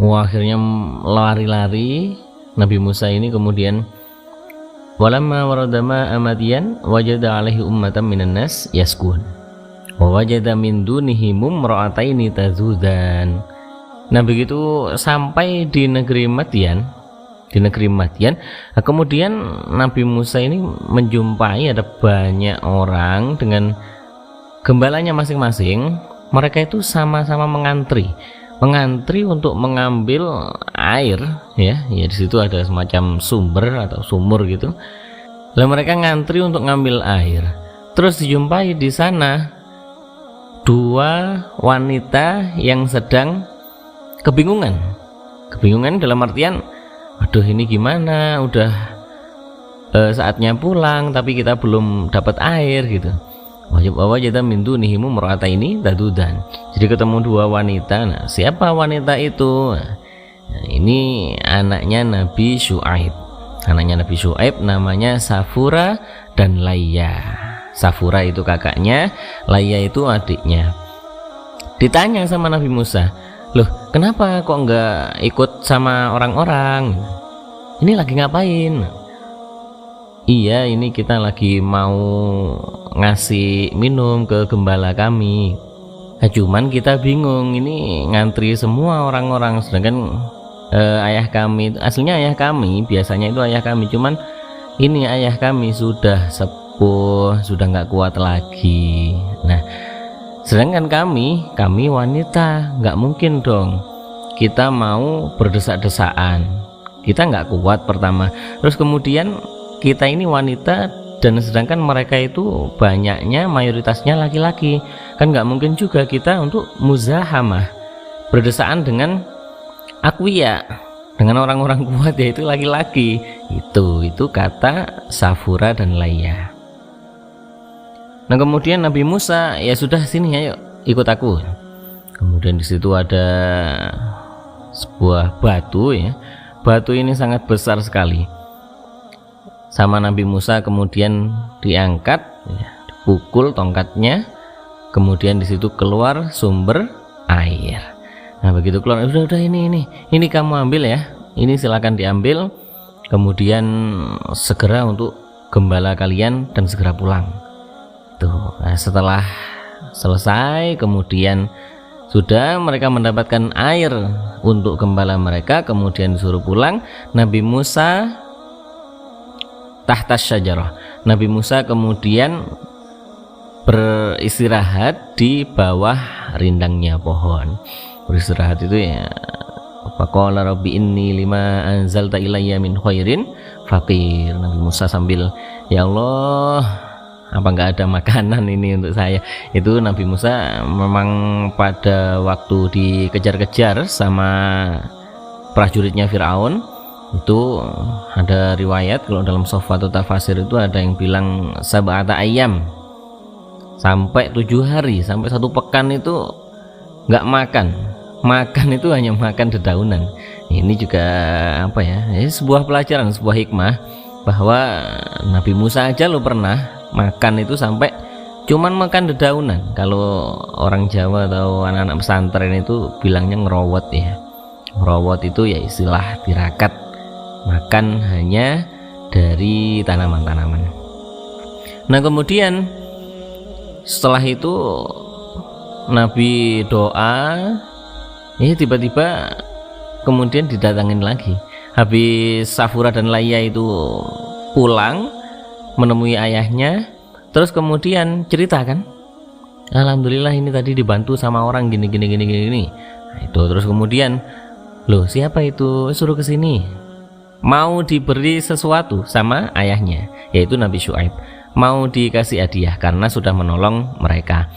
Wah, akhirnya lari-lari Nabi Musa ini. Kemudian walamma waradama amadian wajada alaihi ummatan minan nas yaskun wa wajada min dunihi mumra'ataini tazudan. Nah, begitu sampai di negeri Madian, kemudian Nabi Musa ini menjumpai ada banyak orang dengan gembalanya masing-masing. Mereka itu sama-sama mengantri untuk mengambil air, ya di situ ada semacam sumber atau sumur gitu. Lalu mereka ngantri untuk ngambil air. Terus dijumpai di sana dua wanita yang sedang kebingungan dalam artian, aduh ini gimana, udah saatnya pulang tapi kita belum dapat air gitu. Wajada min dunihimu merata ini dadudan. Jadi ketemu dua wanita. Nah, siapa wanita itu? Nah, ini anaknya Nabi Syuaib. Namanya Safura dan Layya. Safura itu kakaknya, Layya itu adiknya. Ditanya sama Nabi Musa, loh kenapa kok enggak ikut sama orang-orang? Ini lagi ngapain? Iya, ini kita lagi mau ngasih minum ke gembala kami. Nah, cuman kita bingung, ini ngantri semua orang-orang, sedangkan ayah kami, aslinya ayah kami, biasanya itu ayah kami, cuman ini ayah kami sudah sepuh, sudah nggak kuat lagi. Nah, sedangkan kami wanita, nggak mungkin dong kita mau berdesak-desaan, kita nggak kuat pertama, terus kemudian kita ini wanita dan sedangkan mereka itu banyaknya mayoritasnya laki-laki, kan nggak mungkin juga kita untuk muzahamah berdesaan dengan aqwiya, dengan orang-orang kuat yaitu laki-laki. Itu kata Safura dan Layya. Nah, kemudian Nabi Musa, ya sudah sini ayo ikut aku. Kemudian di situ ada sebuah batu, ya. Batu ini sangat besar sekali. Sama Nabi Musa kemudian diangkat, ya, dipukul tongkatnya, kemudian di situ keluar sumber air. Nah, begitu keluar, udah ini kamu ambil ya, ini silakan diambil, kemudian segera untuk gembala kalian dan segera pulang. Tuh, nah, setelah selesai kemudian sudah mereka mendapatkan air untuk gembala mereka, kemudian disuruh pulang. Nabi Musa tahtas syajarah. Nabi Musa kemudian beristirahat di bawah rindangnya pohon. Beristirahat itu ya, faqala rabbi inni lima anzalta ilayya min khairin faqir. Nabi Musa sambil, ya Allah, apa enggak ada makanan ini untuk saya? Itu Nabi Musa memang pada waktu dikejar-kejar sama prajuritnya Firaun, itu ada riwayat kalau dalam Shofatu Tafasir itu ada yang bilang sab'ata ayyam, sampai 7 hari, sampai 1 pekan itu nggak makan itu hanya makan dedaunan. Ini juga apa ya, ini sebuah pelajaran, sebuah hikmah bahwa Nabi Musa aja lo pernah makan itu sampai cuman makan dedaunan. Kalau orang Jawa atau anak-anak pesantren itu bilangnya ngerowot ya. Ngerowot itu ya istilah tirakat, makan hanya dari tanaman-tanaman. Nah, kemudian setelah itu Nabi doa, tiba-tiba kemudian didatangin lagi. Habis Safura dan Layya itu pulang menemui ayahnya, terus kemudian cerita kan, alhamdulillah ini tadi dibantu sama orang gini. Nah, itu terus kemudian, loh siapa itu, suruh kesini. Mau diberi sesuatu sama ayahnya, yaitu Nabi Syuaib, mau dikasih hadiah karena sudah menolong mereka.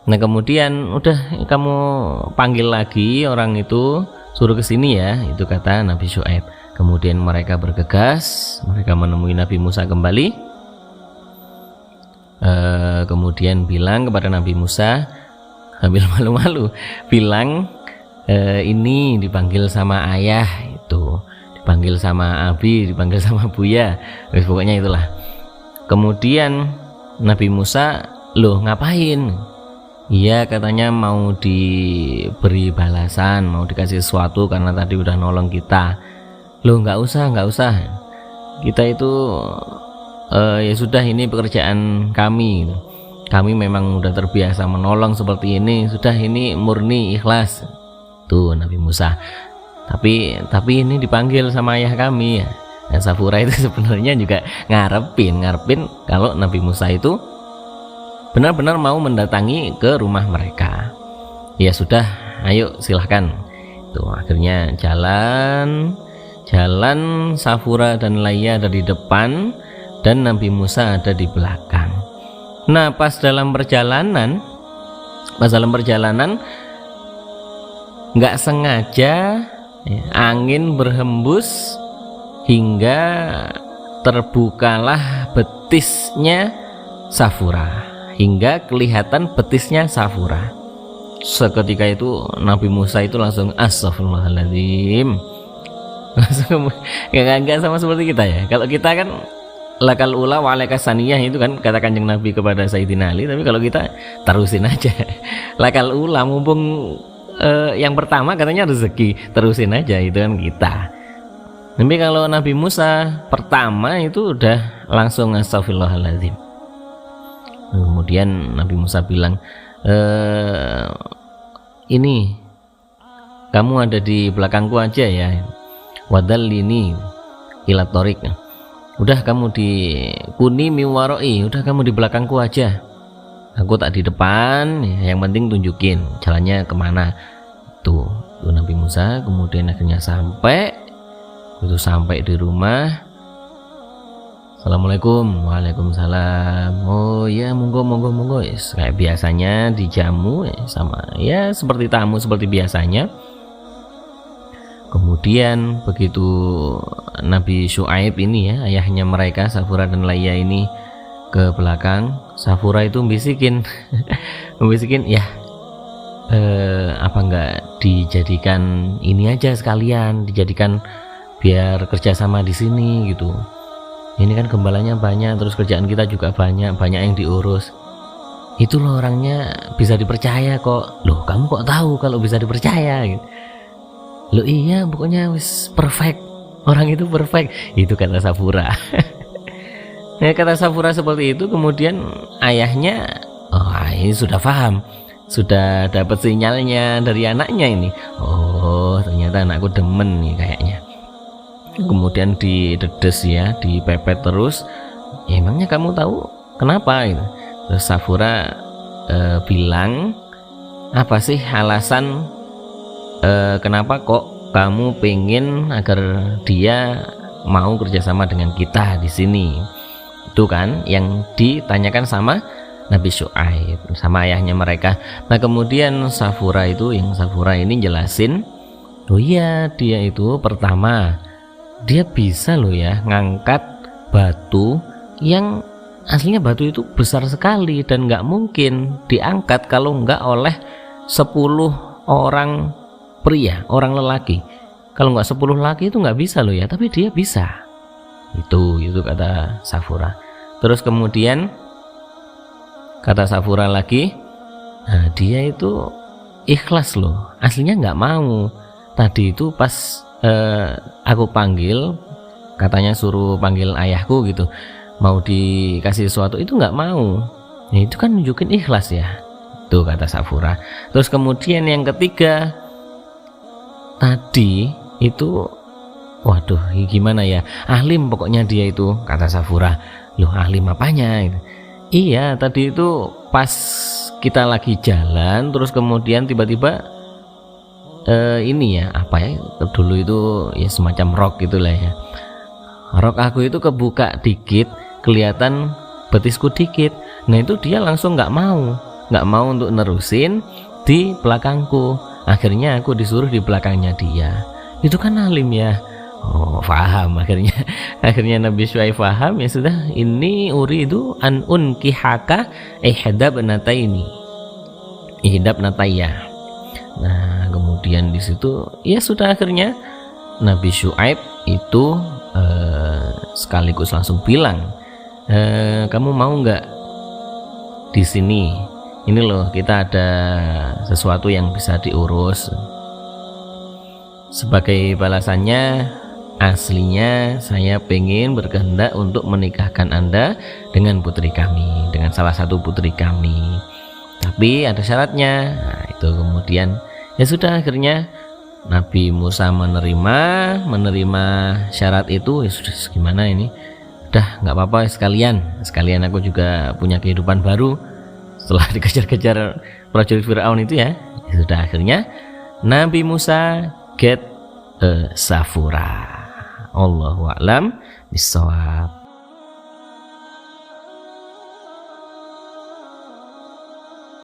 Nah, kemudian udah kamu panggil lagi orang itu, suruh kesini ya, itu kata Nabi Syuaib. Kemudian mereka bergegas, mereka menemui Nabi Musa kembali, kemudian bilang kepada Nabi Musa sambil malu-malu, bilang ini dipanggil sama ayah, itu dipanggil sama Abi, dipanggil sama Buya, pokoknya itulah. Kemudian Nabi Musa, loh ngapain? Iya, katanya mau diberi balasan, mau dikasih sesuatu karena tadi udah nolong kita. Loh, nggak usah, nggak usah. Kita itu ya sudah, ini pekerjaan kami. Kami memang udah terbiasa menolong seperti ini. Sudah, ini murni ikhlas. Tuh Nabi Musa. Tapi ini dipanggil sama ayah kami ya. Nah, Safura itu sebenarnya juga ngarepin kalau Nabi Musa itu benar-benar mau mendatangi ke rumah mereka. Ya sudah, ayo silahkan. Tuh akhirnya jalan Safura dan Layya ada di depan dan Nabi Musa ada di belakang. Nah, pas dalam perjalanan nggak sengaja ya, angin berhembus hingga terbukalah betisnya Safura. Hingga kelihatan betisnya Safura. Seketika itu Nabi Musa itu langsung astagfirullahaladzim. Langsung enggak sama seperti kita ya. Kalau kita kan lakal ula wa alaika saniyah, itu kan kata Kanjeng Nabi kepada Sayyidina Ali. Tapi kalau kita terusin aja. Lakal ula, mumpung yang pertama katanya rezeki, terusin aja, itu kan kita. Tapi kalau Nabi Musa pertama itu udah langsung astagfirullahaladzim. Kemudian Nabi Musa bilang, ini kamu ada di belakangku aja ya, wadallini ila torik. Udah kamu di kuni miwaroi, udah kamu di belakangku aja, aku tak di depan ya, yang penting tunjukin jalannya kemana. Tuh Nabi Musa kemudian akhirnya sampai di rumah. Assalamualaikum. Waalaikumsalam. Oh ya, monggo. Yes, kayak biasanya dijamu sama ya seperti tamu seperti biasanya. Kemudian begitu Nabi Syuaib ini ya, ayahnya mereka Safura dan Layya ini ke belakang, Safura itu bisikin ya, apa enggak dijadikan ini aja sekalian, dijadikan biar kerjasama di sini gitu. Ini kan gembalanya banyak, terus kerjaan kita juga banyak yang diurus. Itu loh orangnya bisa dipercaya kok. Loh, kamu kok tahu kalau bisa dipercaya gitu? Loh iya, pokoknya wis perfect. Orang itu perfect. Itu kata Safura. Nah, kata Safura seperti itu, kemudian ayahnya ini sudah paham. Sudah dapat sinyalnya dari anaknya ini. Oh, ternyata anakku demen nih kayaknya. Kemudian didedes ya, dipepet terus. Ya, emangnya kamu tahu kenapa gitu? Terus Safura bilang, apa sih alasan kenapa kok kamu pengen agar dia mau kerjasama dengan kita di sini? Itu kan yang ditanyakan sama Nabi Syuaib, sama ayahnya mereka. Nah kemudian Safura ini jelasin, oh iya, dia itu pertama dia bisa loh ya ngangkat batu yang aslinya batu itu besar sekali dan nggak mungkin diangkat kalau nggak oleh 10 orang pria, orang lelaki. Kalau nggak 10 laki itu nggak bisa loh ya, tapi dia bisa. Itu kata Safura. Terus kemudian kata Safura lagi, nah, dia itu ikhlas loh, aslinya nggak mau. Tadi itu pas aku panggil, katanya suruh panggil ayahku gitu, mau dikasih sesuatu itu nggak mau. Ya, itu kan nunjukin ikhlas ya. Itu kata Safura. Terus kemudian yang ketiga, tadi itu waduh gimana ya, ahlim pokoknya dia itu, kata Safura. Loh, ahlim apanya? Iya, tadi itu pas kita lagi jalan, terus kemudian tiba-tiba ini ya, apa ya, dulu itu ya semacam rok gitulah ya, rok aku itu kebuka dikit, kelihatan betisku dikit. Nah itu dia langsung nggak mau untuk nerusin di belakangku. Akhirnya aku disuruh di belakangnya dia. Itu kan alim ya. Oh, paham akhirnya. Akhirnya Nabi Syuaib paham, ya sudah, ini uridu an unkihaka ihdab natayya. Nah, kemudian di situ ya sudah, akhirnya Nabi Syuaib itu sekaligus langsung bilang, kamu mau nggak di sini ini loh, kita ada sesuatu yang bisa diurus. Sebagai balasannya, aslinya saya pengen berkehendak untuk menikahkan Anda dengan putri kami, dengan salah satu putri kami, tapi ada syaratnya. Nah, itu kemudian ya sudah, akhirnya Nabi Musa menerima syarat itu. Ya sudah, gimana ini, udah nggak apa-apa, sekalian aku juga punya kehidupan baru setelah dikejar-kejar prajurit Firaun itu ya. Ya sudah, akhirnya Nabi Musa get a Safura. Allahu a'lam bishawab.